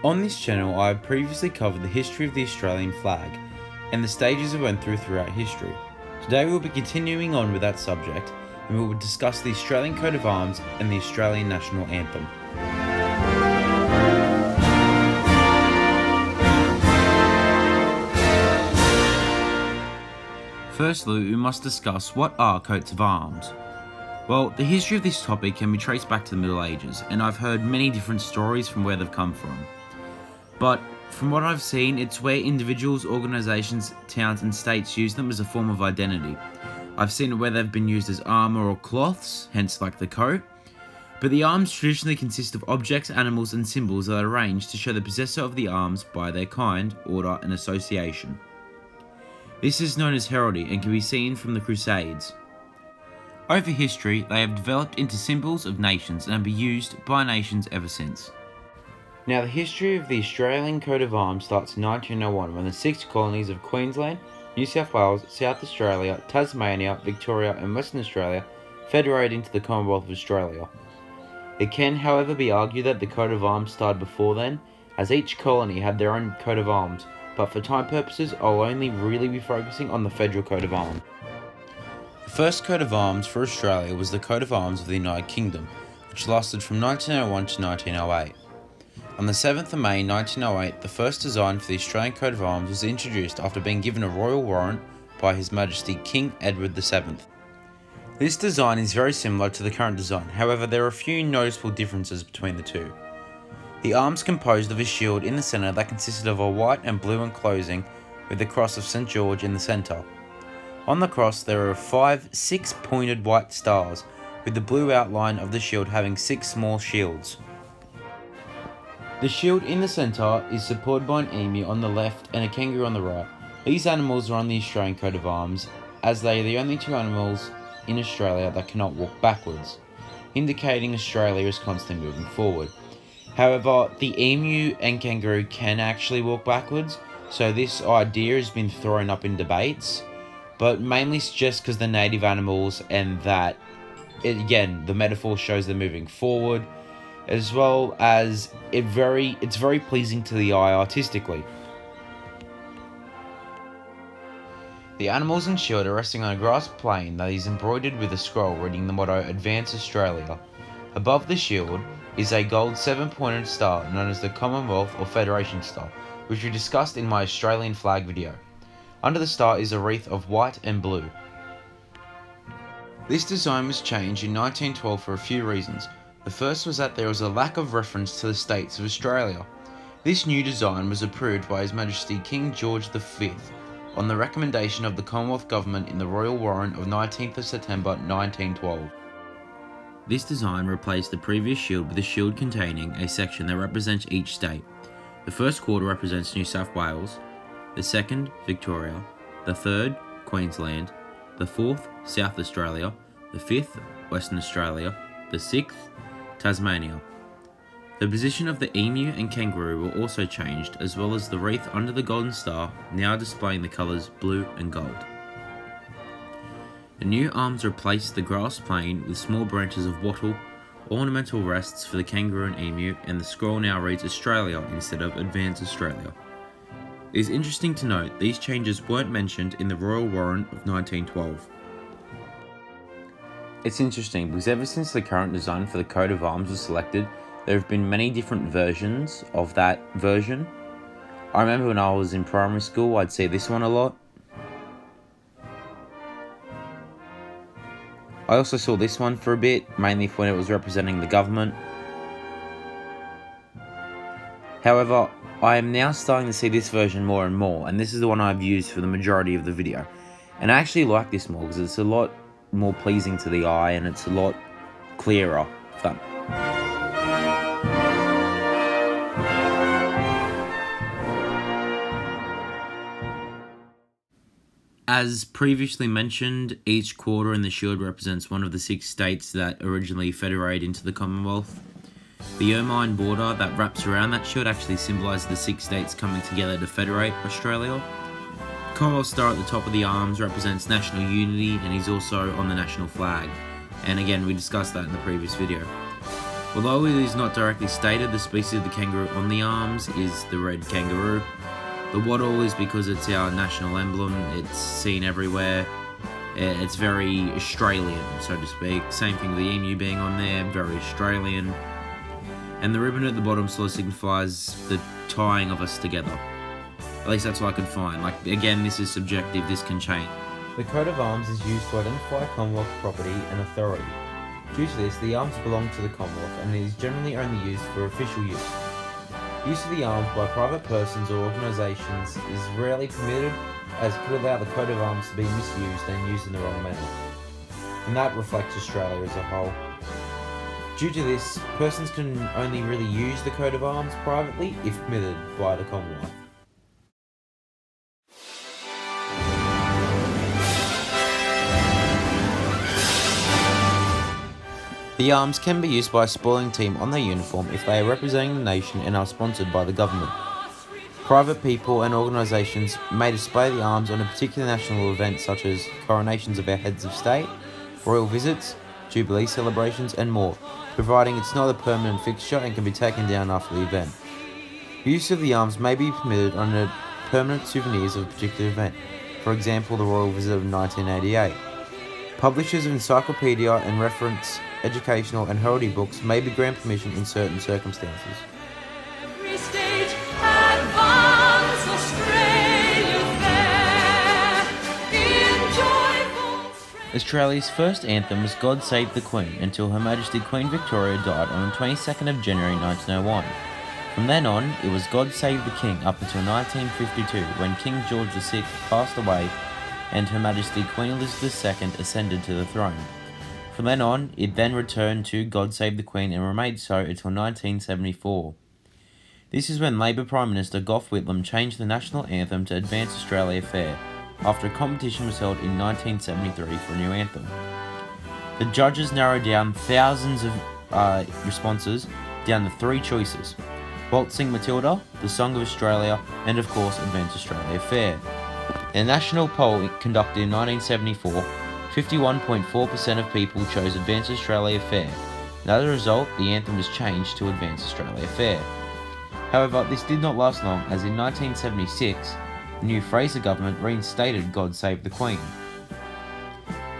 On this channel, I have previously covered the history of the Australian flag and the stages it went through throughout history. Today we will be continuing on with that subject, and we will discuss the Australian coat of arms and the Australian national anthem. Firstly, we must discuss what are coats of arms. Well, the history of this topic can be traced back to the Middle Ages, and I've heard many different stories from where they've come from. But from what I've seen, it's where individuals, organisations, towns and states use them as a form of identity. I've seen it where they've been used as armour or cloths, hence like the coat. But the arms traditionally consist of objects, animals and symbols that are arranged to show the possessor of the arms by their kind, order and association. This is known as heraldry and can be seen from the Crusades. Over history, they have developed into symbols of nations and have been used by nations ever since. Now, the history of the Australian coat of arms starts in 1901 when the 6 colonies of Queensland, New South Wales, South Australia, Tasmania, Victoria and Western Australia federated into the Commonwealth of Australia. It can, however, be argued that the coat of arms started before then, as each colony had their own coat of arms, but for time purposes I'll only really be focusing on the federal coat of arms. The first coat of arms for Australia was the coat of arms of the United Kingdom, which lasted from 1901 to 1908. On the 7th of May 1908, the first design for the Australian coat of arms was introduced after being given a royal warrant by His Majesty King Edward VII. This design is very similar to the current design, however there are a few noticeable differences between the two. The arms composed of a shield in the centre that consisted of a white and blue enclosing with the cross of St George in the centre. On the cross there are 6 pointed white stars, with the blue outline of the shield having 6 small shields. The shield in the centre is supported by an emu on the left and a kangaroo on the right. These animals are on the Australian coat of arms, as they are the only 2 animals in Australia that cannot walk backwards, indicating Australia is constantly moving forward. However, the emu and kangaroo can actually walk backwards, so this idea has been thrown up in debates, but mainly it's just because they're native animals and that, again, the metaphor shows they're moving forward, as well as it's very pleasing to the eye artistically. The animals and shield are resting on a grass plain that is embroidered with a scroll reading the motto "Advance Australia." Above the shield is a gold 7-pointed star known as the Commonwealth or Federation Star, which we discussed in my Australian flag video. Under the star is a wreath of white and blue. This design was changed in 1912 for a few reasons. The first was that there was a lack of reference to the states of Australia. This new design was approved by His Majesty King George V on the recommendation of the Commonwealth Government in the Royal Warrant of 19th of September 1912. This design replaced the previous shield with a shield containing a section that represents each state. The first quarter represents New South Wales, the second Victoria, the third Queensland, the fourth South Australia, the fifth Western Australia, the sixth Tasmania. The position of the emu and kangaroo were also changed, as well as the wreath under the golden star, now displaying the colours blue and gold. The new arms replaced the grass plain with small branches of wattle, ornamental rests for the kangaroo and emu, and the scroll now reads Australia instead of Advance Australia. It is interesting to note these changes weren't mentioned in the Royal Warrant of 1912. It's interesting because ever since the current design for the coat of arms was selected, there have been many different versions of that version. I remember when I was in primary school, I'd see this one a lot. I also saw this one for a bit, mainly when it was representing the government. However, I am now starting to see this version more and more, and this is the one I've used for the majority of the video. And I actually like this more because it's a lot more pleasing to the eye and it's a lot clearer. As previously mentioned, each quarter in the shield represents one of the 6 states that originally federated into the Commonwealth. The ermine border that wraps around that shield actually symbolises the 6 states coming together to federate Australia. The Commonwealth star at the top of the arms represents national unity and is also on the national flag. And again, we discussed that in the previous video. Although it is not directly stated, the species of the kangaroo on the arms is the red kangaroo. The wattle is because it's our national emblem, it's seen everywhere. It's very Australian, so to speak. Same thing with the emu being on there, very Australian. And the ribbon at the bottom sort of signifies the tying of us together. At least that's what I could find. Like, again, this is subjective, this can change. The coat of arms is used to identify Commonwealth property and authority. Due to this, the arms belong to the Commonwealth and it is generally only used for official use. Use of the arms by private persons or organisations is rarely permitted, as it could allow the coat of arms to be misused and used in the wrong manner. And that reflects Australia as a whole. Due to this, persons can only really use the coat of arms privately if permitted by the Commonwealth. The arms can be used by a sporting team on their uniform if they are representing the nation and are sponsored by the government. Private people and organisations may display the arms on a particular national event such as coronations of our heads of state, royal visits, jubilee celebrations and more, providing it's not a permanent fixture and can be taken down after the event. Use of the arms may be permitted on a permanent souvenirs of a particular event, for example the royal visit of 1988. Publishers of encyclopedia and reference educational and heraldry books may be granted permission in certain circumstances. Australia's first anthem was God Save the Queen until Her Majesty Queen Victoria died on the 22nd of January 1901. From then on, it was God Save the King up until 1952 when King George VI passed away and Her Majesty Queen Elizabeth II ascended to the throne. From then on, it then returned to God Save the Queen and remained so until 1974. This is when Labor Prime Minister Gough Whitlam changed the national anthem to Advance Australia Fair, after a competition was held in 1973 for a new anthem. The judges narrowed down thousands of responses down to three choices: Waltzing Matilda, The Song of Australia, and of course Advance Australia Fair. In a national poll conducted in 1974, 51.4% of people chose Advance Australia Fair, and as a result, the anthem was changed to Advance Australia Fair. However, this did not last long, as in 1976, the new Fraser government reinstated God Save the Queen.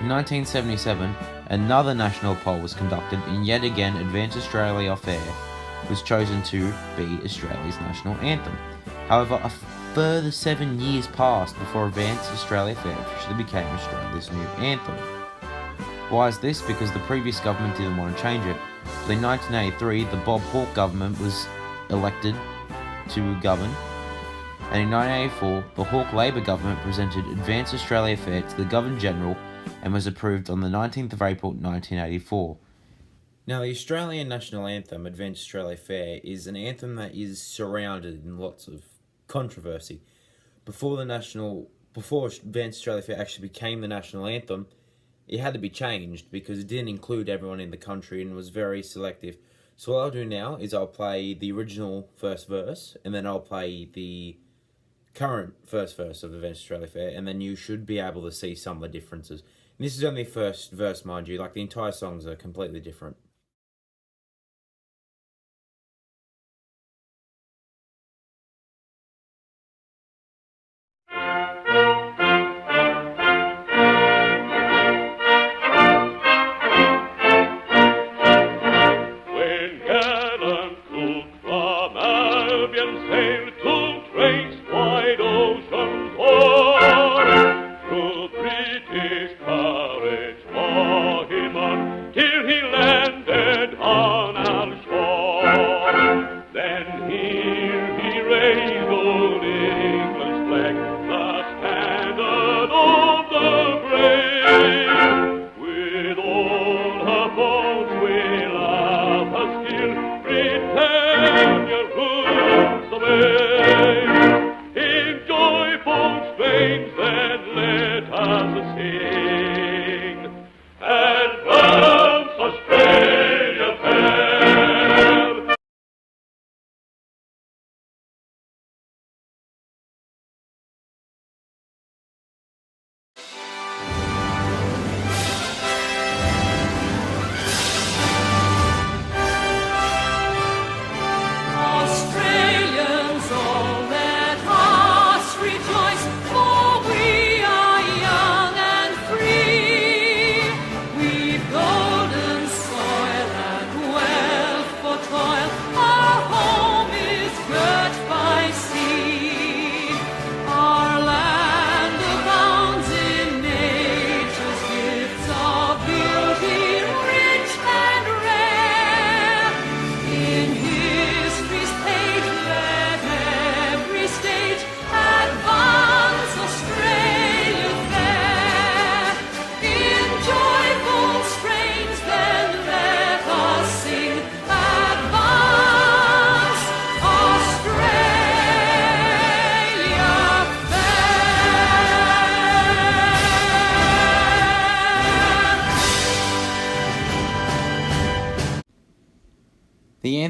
In 1977, another national poll was conducted, and yet again Advance Australia Fair was chosen to be Australia's national anthem. However, a further 7 years passed before Advance Australia Fair officially became Australia's new anthem. Why is this? Because the previous government didn't want to change it. But in 1983, the Bob Hawke government was elected to govern, and in 1984, the Hawke Labor government presented Advance Australia Fair to the Governor-General and was approved on the 19th of April 1984. Now, the Australian National Anthem, Advance Australia Fair, is an anthem that is surrounded in lots of controversy. Before Advance Australia Fair actually became the national anthem, it had to be changed because it didn't include everyone in the country and was very selective. So what I'll do now is I'll play the original first verse, and then I'll play the current first verse of Advance Australia Fair, and then you should be able to see some of the differences. And this is only the first verse, mind you, like the entire songs are completely different. Britannia rules the world.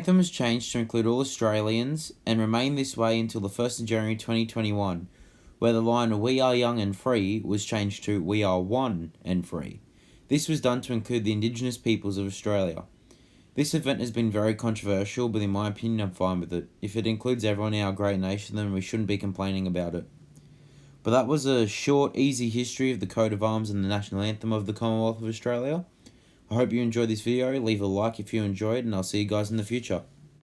anthem was changed to include all Australians and remained this way until the 1st of January 2021, where the line "We are young and free" was changed to "We are one and free." This was done to include the Indigenous peoples of Australia. This event has been very controversial, but in my opinion I'm fine with it. If it includes everyone in our great nation, then we shouldn't be complaining about it. But that was a short, easy history of the coat of arms and the national anthem of the Commonwealth of Australia. I hope you enjoyed this video. Leave a like if you enjoyed, and I'll see you guys in the future.